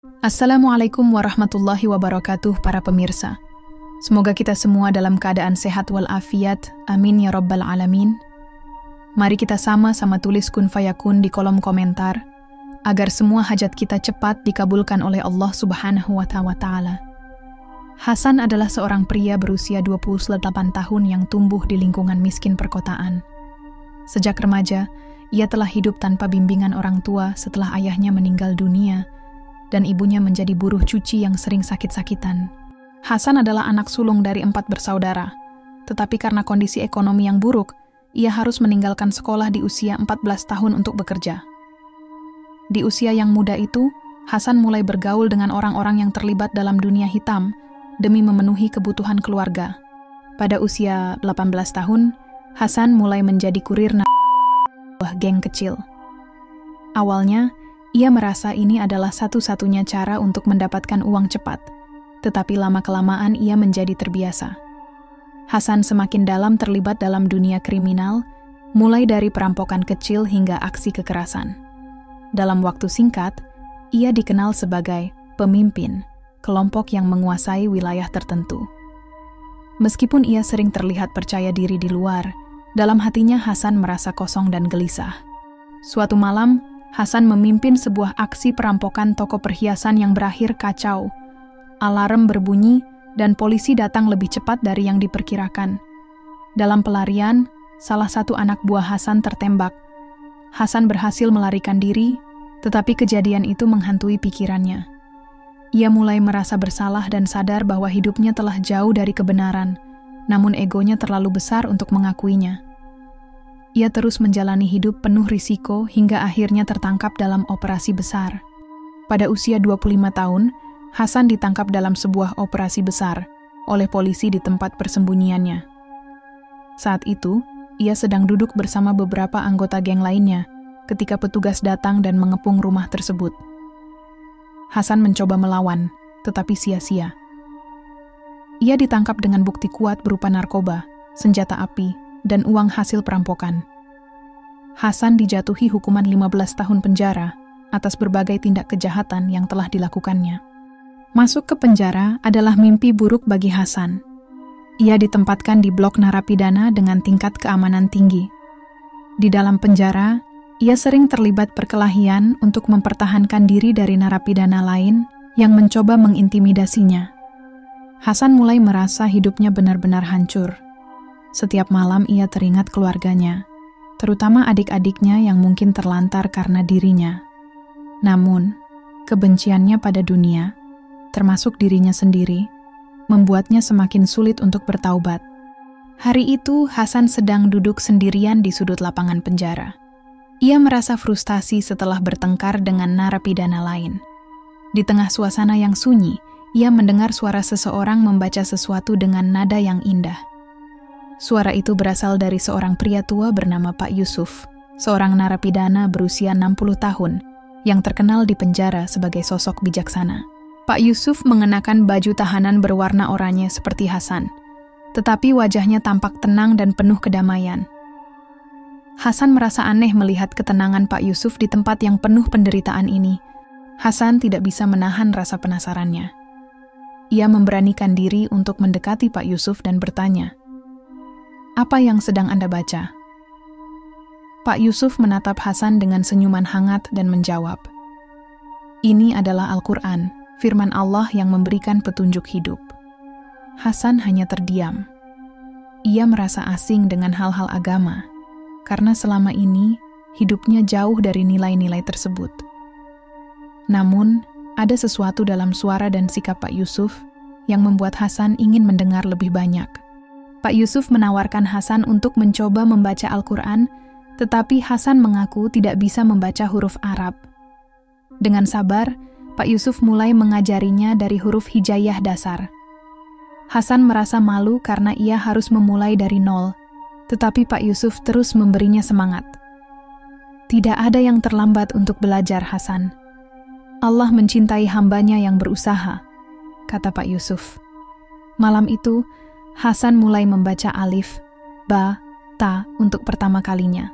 Assalamualaikum warahmatullahi wabarakatuh para pemirsa. Semoga kita semua dalam keadaan sehat walafiat. Amin ya rabbal alamin. Mari kita sama-sama tulis kun fayakun di kolom komentar agar semua hajat kita cepat dikabulkan oleh Allah Subhanahu wa Ta'ala. Hasan adalah seorang pria berusia 28 tahun yang tumbuh di lingkungan miskin perkotaan. Sejak remaja, ia telah hidup tanpa bimbingan orang tua setelah ayahnya meninggal dunia dan ibunya menjadi buruh cuci yang sering sakit-sakitan. Hasan adalah anak sulung dari 4 bersaudara, tetapi karena kondisi ekonomi yang buruk, ia harus meninggalkan sekolah di usia 14 tahun untuk bekerja. Di usia yang muda itu, Hasan mulai bergaul dengan orang-orang yang terlibat dalam dunia hitam demi memenuhi kebutuhan keluarga. Pada usia 18 tahun, Hasan mulai menjadi kurir sebuah geng kecil. Awalnya, ia merasa ini adalah satu-satunya cara untuk mendapatkan uang cepat, tetapi lama-kelamaan ia menjadi terbiasa. Hasan semakin dalam terlibat dalam dunia kriminal, mulai dari perampokan kecil hingga aksi kekerasan. Dalam waktu singkat, ia dikenal sebagai pemimpin kelompok yang menguasai wilayah tertentu. Meskipun ia sering terlihat percaya diri di luar, dalam hatinya Hasan merasa kosong dan gelisah. Suatu malam, Hasan memimpin sebuah aksi perampokan toko perhiasan yang berakhir kacau. Alarm berbunyi dan polisi datang lebih cepat dari yang diperkirakan. Dalam pelarian, salah satu anak buah Hasan tertembak. Hasan berhasil melarikan diri, tetapi kejadian itu menghantui pikirannya. Ia mulai merasa bersalah dan sadar bahwa hidupnya telah jauh dari kebenaran, namun egonya terlalu besar untuk mengakuinya. Ia terus menjalani hidup penuh risiko hingga akhirnya tertangkap dalam operasi besar. Pada usia 25 tahun, Hasan ditangkap dalam sebuah operasi besar oleh polisi di tempat persembunyiannya. Saat itu, ia sedang duduk bersama beberapa anggota geng lainnya ketika petugas datang dan mengepung rumah tersebut. Hasan mencoba melawan, tetapi sia-sia. Ia ditangkap dengan bukti kuat berupa narkoba, senjata api, dan uang hasil perampokan. Hasan dijatuhi hukuman 15 tahun penjara atas berbagai tindak kejahatan yang telah dilakukannya. Masuk ke penjara adalah mimpi buruk bagi Hasan. Ia ditempatkan di blok narapidana dengan tingkat keamanan tinggi. Di dalam penjara, ia sering terlibat perkelahian untuk mempertahankan diri dari narapidana lain yang mencoba mengintimidasinya. Hasan mulai merasa hidupnya benar-benar hancur. Setiap malam ia teringat keluarganya, terutama adik-adiknya yang mungkin terlantar karena dirinya. Namun, kebenciannya pada dunia, termasuk dirinya sendiri, membuatnya semakin sulit untuk bertaubat. Hari itu, Hasan sedang duduk sendirian di sudut lapangan penjara. Ia merasa frustasi setelah bertengkar dengan narapidana lain. Di tengah suasana yang sunyi, ia mendengar suara seseorang membaca sesuatu dengan nada yang indah. Suara itu berasal dari seorang pria tua bernama Pak Yusuf, seorang narapidana berusia 60 tahun, yang terkenal di penjara sebagai sosok bijaksana. Pak Yusuf mengenakan baju tahanan berwarna oranye seperti Hasan, tetapi wajahnya tampak tenang dan penuh kedamaian. Hasan merasa aneh melihat ketenangan Pak Yusuf di tempat yang penuh penderitaan ini. Hasan tidak bisa menahan rasa penasarannya. Ia memberanikan diri untuk mendekati Pak Yusuf dan bertanya, "Apa yang sedang Anda baca?" Pak Yusuf menatap Hasan dengan senyuman hangat dan menjawab, "Ini adalah Al-Quran, firman Allah yang memberikan petunjuk hidup." Hasan hanya terdiam. Ia merasa asing dengan hal-hal agama, karena selama ini hidupnya jauh dari nilai-nilai tersebut. Namun, ada sesuatu dalam suara dan sikap Pak Yusuf yang membuat Hasan ingin mendengar lebih banyak. Pak Yusuf menawarkan Hasan untuk mencoba membaca Al-Quran, tetapi Hasan mengaku tidak bisa membaca huruf Arab. Dengan sabar, Pak Yusuf mulai mengajarinya dari huruf hijaiyah dasar. Hasan merasa malu karena ia harus memulai dari nol, tetapi Pak Yusuf terus memberinya semangat. "Tidak ada yang terlambat untuk belajar, Hasan. Allah mencintai hambanya yang berusaha," kata Pak Yusuf. Malam itu, Hasan mulai membaca alif, ba, ta untuk pertama kalinya.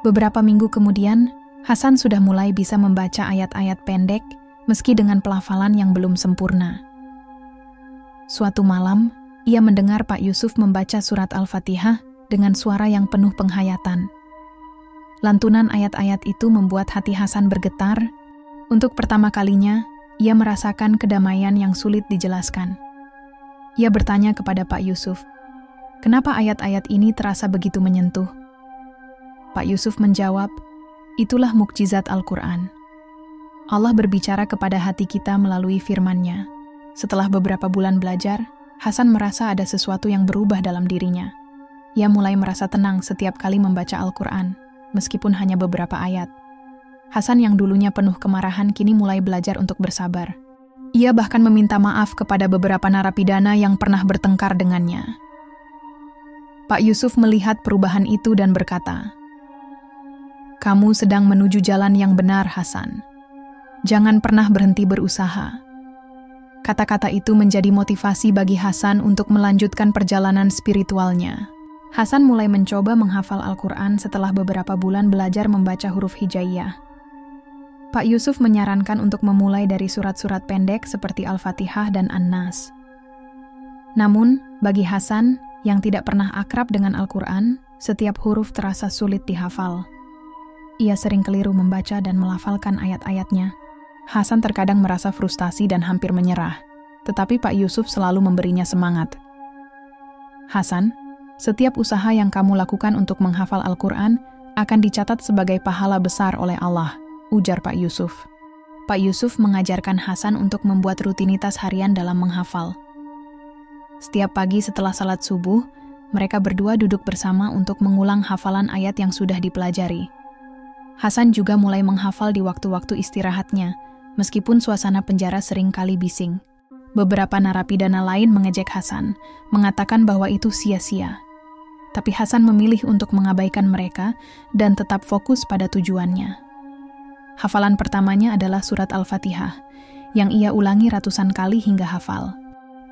Beberapa minggu kemudian, Hasan sudah mulai bisa membaca ayat-ayat pendek meski dengan pelafalan yang belum sempurna. Suatu malam, ia mendengar Pak Yusuf membaca surat Al-Fatihah dengan suara yang penuh penghayatan. Lantunan ayat-ayat itu membuat hati Hasan bergetar. Untuk pertama kalinya, ia merasakan kedamaian yang sulit dijelaskan. Ia bertanya kepada Pak Yusuf, "Kenapa ayat-ayat ini terasa begitu menyentuh?" Pak Yusuf menjawab, "Itulah mukjizat Al-Quran. Allah berbicara kepada hati kita melalui firman-Nya." Setelah beberapa bulan belajar, Hasan merasa ada sesuatu yang berubah dalam dirinya. Ia mulai merasa tenang setiap kali membaca Al-Quran, meskipun hanya beberapa ayat. Hasan yang dulunya penuh kemarahan kini mulai belajar untuk bersabar. Ia bahkan meminta maaf kepada beberapa narapidana yang pernah bertengkar dengannya. Pak Yusuf melihat perubahan itu dan berkata, "Kamu sedang menuju jalan yang benar, Hasan. Jangan pernah berhenti berusaha." Kata-kata itu menjadi motivasi bagi Hasan untuk melanjutkan perjalanan spiritualnya. Hasan mulai mencoba menghafal Al-Quran setelah beberapa bulan belajar membaca huruf hijaiyah. Pak Yusuf menyarankan untuk memulai dari surat-surat pendek seperti Al-Fatihah dan An-Nas. Namun, bagi Hasan yang tidak pernah akrab dengan Al-Quran, setiap huruf terasa sulit dihafal. Ia sering keliru membaca dan melafalkan ayat-ayatnya. Hasan terkadang merasa frustasi dan hampir menyerah, tetapi Pak Yusuf selalu memberinya semangat. "Hasan, setiap usaha yang kamu lakukan untuk menghafal Al-Quran akan dicatat sebagai pahala besar oleh Allah," ujar Pak Yusuf. Pak Yusuf mengajarkan Hasan untuk membuat rutinitas harian dalam menghafal. Setiap pagi setelah salat subuh, mereka berdua duduk bersama untuk mengulang hafalan ayat yang sudah dipelajari. Hasan juga mulai menghafal di waktu-waktu istirahatnya, meskipun suasana penjara sering kali bising. Beberapa narapidana lain mengejek Hasan, mengatakan bahwa itu sia-sia. Tapi Hasan memilih untuk mengabaikan mereka dan tetap fokus pada tujuannya. Hafalan pertamanya adalah surat Al-Fatihah, yang ia ulangi ratusan kali hingga hafal.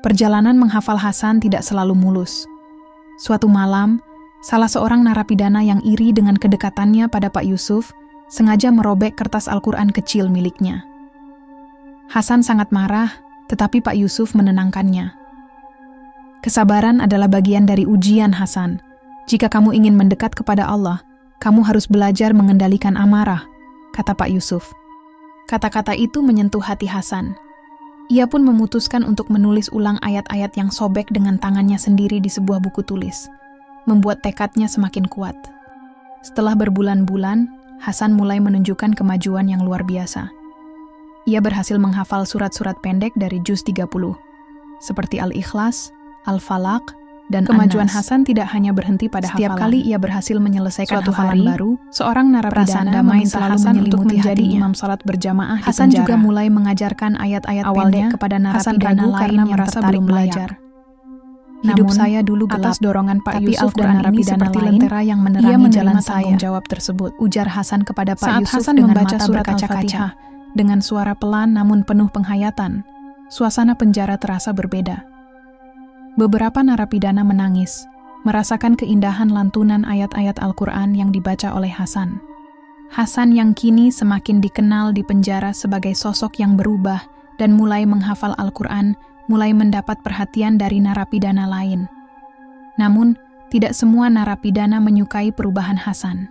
Perjalanan menghafal Hasan tidak selalu mulus. Suatu malam, salah seorang narapidana yang iri dengan kedekatannya pada Pak Yusuf sengaja merobek kertas Al-Quran kecil miliknya. Hasan sangat marah, tetapi Pak Yusuf menenangkannya. "Kesabaran adalah bagian dari ujian, Hasan. Jika kamu ingin mendekat kepada Allah, kamu harus belajar mengendalikan amarah," kata Pak Yusuf. Kata-kata itu menyentuh hati Hasan. Ia pun memutuskan untuk menulis ulang ayat-ayat yang sobek dengan tangannya sendiri di sebuah buku tulis, membuat tekadnya semakin kuat. Setelah berbulan-bulan, Hasan mulai menunjukkan kemajuan yang luar biasa. Ia berhasil menghafal surat-surat pendek dari juz 30, seperti Al-Ikhlas, Al-Falaq, dan kemajuan An-Nas. Hasan tidak hanya berhenti pada setiap hafalan. Kali ia berhasil menyelesaikan suatu hafalan baru, seorang narapidana damai selalu menyelimuti menjadi imam salat berjamaah. Hasan juga mulai mengajarkan ayat-ayat pendek kepada narapidana lain yang merasa belum belajar. Hidup saya dulu gelap, atas dorongan Pak Yusuf dan narapidana lain, yang menerangi jalan tanggung jawab tersebut, ujar Hasan kepada Pak Yusuf Hasan dengan membaca surat Al-Fatihah dengan suara pelan namun penuh penghayatan. Suasana penjara terasa berbeda. Beberapa narapidana menangis, merasakan keindahan lantunan ayat-ayat Al-Quran yang dibaca oleh Hasan. Hasan yang kini semakin dikenal di penjara sebagai sosok yang berubah dan mulai menghafal Al-Quran, mulai mendapat perhatian dari narapidana lain. Namun, tidak semua narapidana menyukai perubahan Hasan.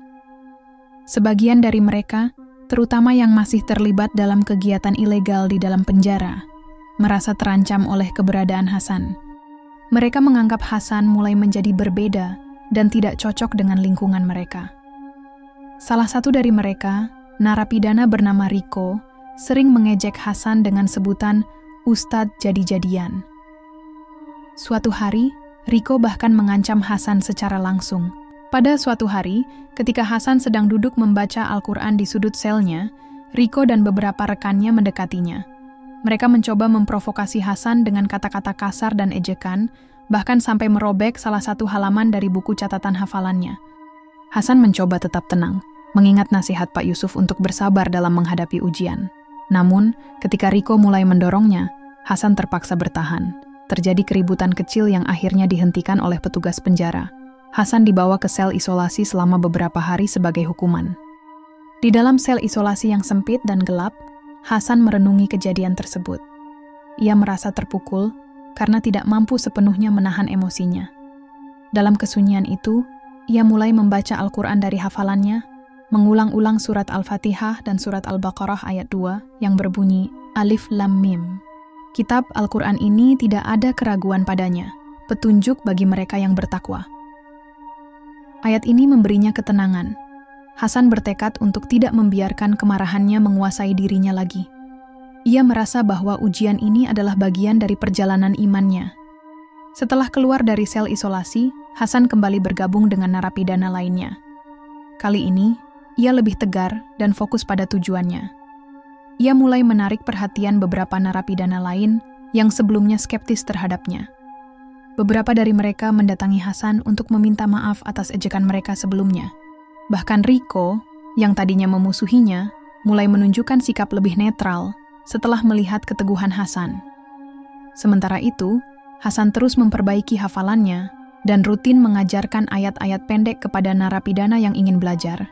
Sebagian dari mereka, terutama yang masih terlibat dalam kegiatan ilegal di dalam penjara, merasa terancam oleh keberadaan Hasan. Mereka menganggap Hasan mulai menjadi berbeda dan tidak cocok dengan lingkungan mereka. Salah satu dari mereka, narapidana bernama Riko, sering mengejek Hasan dengan sebutan Ustadz Jadi-Jadian. Suatu hari, Riko bahkan mengancam Hasan secara langsung. Pada suatu hari, ketika Hasan sedang duduk membaca Al-Quran di sudut selnya, Riko dan beberapa rekannya mendekatinya. Mereka mencoba memprovokasi Hasan dengan kata-kata kasar dan ejekan, bahkan sampai merobek salah satu halaman dari buku catatan hafalannya. Hasan mencoba tetap tenang, mengingat nasihat Pak Yusuf untuk bersabar dalam menghadapi ujian. Namun, ketika Riko mulai mendorongnya, Hasan terpaksa bertahan. Terjadi keributan kecil yang akhirnya dihentikan oleh petugas penjara. Hasan dibawa ke sel isolasi selama beberapa hari sebagai hukuman. Di dalam sel isolasi yang sempit dan gelap, Hasan merenungi kejadian tersebut. Ia merasa terpukul karena tidak mampu sepenuhnya menahan emosinya. Dalam kesunyian itu, ia mulai membaca Al-Quran dari hafalannya, mengulang-ulang surat Al-Fatihah dan surat Al-Baqarah ayat 2 yang berbunyi Alif Lam Mim. Kitab Al-Quran ini tidak ada keraguan padanya, petunjuk bagi mereka yang bertakwa. Ayat ini memberinya ketenangan. Hasan bertekad untuk tidak membiarkan kemarahannya menguasai dirinya lagi. Ia merasa bahwa ujian ini adalah bagian dari perjalanan imannya. Setelah keluar dari sel isolasi, Hasan kembali bergabung dengan narapidana lainnya. Kali ini, ia lebih tegar dan fokus pada tujuannya. Ia mulai menarik perhatian beberapa narapidana lain yang sebelumnya skeptis terhadapnya. Beberapa dari mereka mendatangi Hasan untuk meminta maaf atas ejekan mereka sebelumnya. Bahkan Rico, yang tadinya memusuhinya, mulai menunjukkan sikap lebih netral setelah melihat keteguhan Hasan. Sementara itu, Hasan terus memperbaiki hafalannya dan rutin mengajarkan ayat-ayat pendek kepada narapidana yang ingin belajar.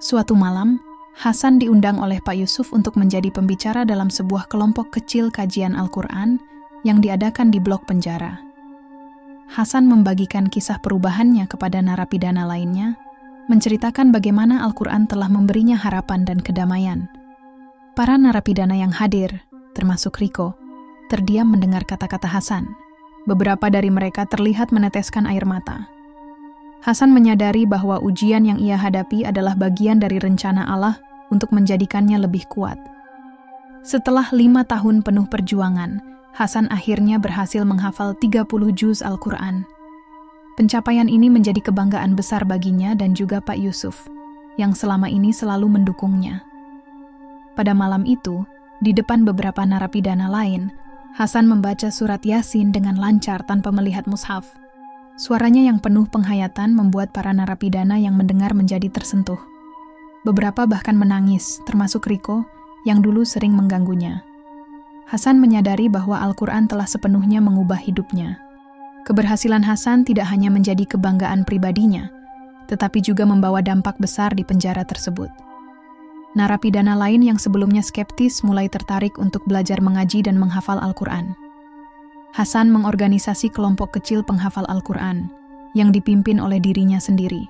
Suatu malam, Hasan diundang oleh Pak Yusuf untuk menjadi pembicara dalam sebuah kelompok kecil kajian Al-Quran yang diadakan di blok penjara. Hasan membagikan kisah perubahannya kepada narapidana lainnya, menceritakan bagaimana Al-Quran telah memberinya harapan dan kedamaian. Para narapidana yang hadir, termasuk Rico, terdiam mendengar kata-kata Hasan. Beberapa dari mereka terlihat meneteskan air mata. Hasan menyadari bahwa ujian yang ia hadapi adalah bagian dari rencana Allah untuk menjadikannya lebih kuat. Setelah 5 tahun penuh perjuangan, Hasan akhirnya berhasil menghafal 30 juz Al-Quran. Pencapaian ini menjadi kebanggaan besar baginya dan juga Pak Yusuf, yang selama ini selalu mendukungnya. Pada malam itu, di depan beberapa narapidana lain, Hasan membaca surat Yasin dengan lancar tanpa melihat mushaf. Suaranya yang penuh penghayatan membuat para narapidana yang mendengar menjadi tersentuh. Beberapa bahkan menangis, termasuk Rico, yang dulu sering mengganggunya. Hasan menyadari bahwa Al-Quran telah sepenuhnya mengubah hidupnya. Keberhasilan Hasan tidak hanya menjadi kebanggaan pribadinya, tetapi juga membawa dampak besar di penjara tersebut. Narapidana lain yang sebelumnya skeptis mulai tertarik untuk belajar mengaji dan menghafal Al-Quran. Hasan mengorganisasi kelompok kecil penghafal Al-Quran yang dipimpin oleh dirinya sendiri.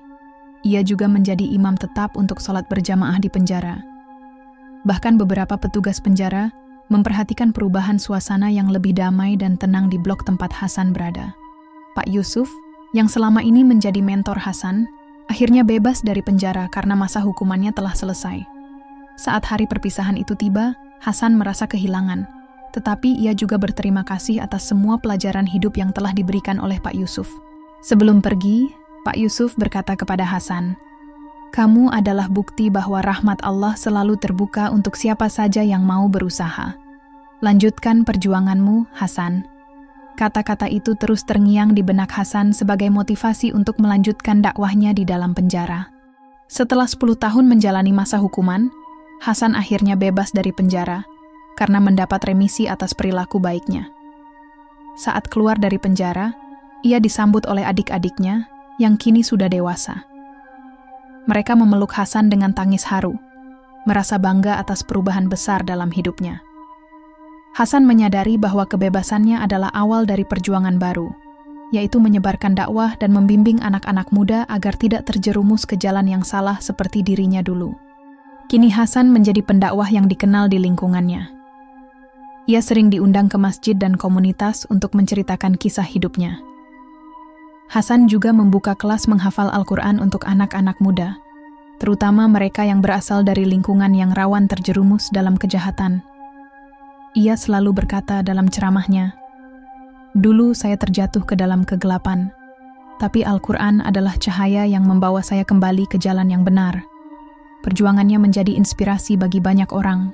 Ia juga menjadi imam tetap untuk sholat berjamaah di penjara. Bahkan beberapa petugas penjara memperhatikan perubahan suasana yang lebih damai dan tenang di blok tempat Hasan berada. Pak Yusuf, yang selama ini menjadi mentor Hasan, akhirnya bebas dari penjara karena masa hukumannya telah selesai. Saat hari perpisahan itu tiba, Hasan merasa kehilangan, tetapi ia juga berterima kasih atas semua pelajaran hidup yang telah diberikan oleh Pak Yusuf. Sebelum pergi, Pak Yusuf berkata kepada Hasan, "Kamu adalah bukti bahwa rahmat Allah selalu terbuka untuk siapa saja yang mau berusaha. Lanjutkan perjuanganmu, Hasan." Kata-kata itu terus terngiang di benak Hasan sebagai motivasi untuk melanjutkan dakwahnya di dalam penjara. Setelah 10 tahun menjalani masa hukuman, Hasan akhirnya bebas dari penjara karena mendapat remisi atas perilaku baiknya. Saat keluar dari penjara, ia disambut oleh adik-adiknya yang kini sudah dewasa. Mereka memeluk Hasan dengan tangis haru, merasa bangga atas perubahan besar dalam hidupnya. Hasan menyadari bahwa kebebasannya adalah awal dari perjuangan baru, yaitu menyebarkan dakwah dan membimbing anak-anak muda agar tidak terjerumus ke jalan yang salah seperti dirinya dulu. Kini Hasan menjadi pendakwah yang dikenal di lingkungannya. Ia sering diundang ke masjid dan komunitas untuk menceritakan kisah hidupnya. Hasan juga membuka kelas menghafal Al-Quran untuk anak-anak muda, terutama mereka yang berasal dari lingkungan yang rawan terjerumus dalam kejahatan. Ia selalu berkata dalam ceramahnya, "Dulu saya terjatuh ke dalam kegelapan, tapi Al-Quran adalah cahaya yang membawa saya kembali ke jalan yang benar." Perjuangannya menjadi inspirasi bagi banyak orang,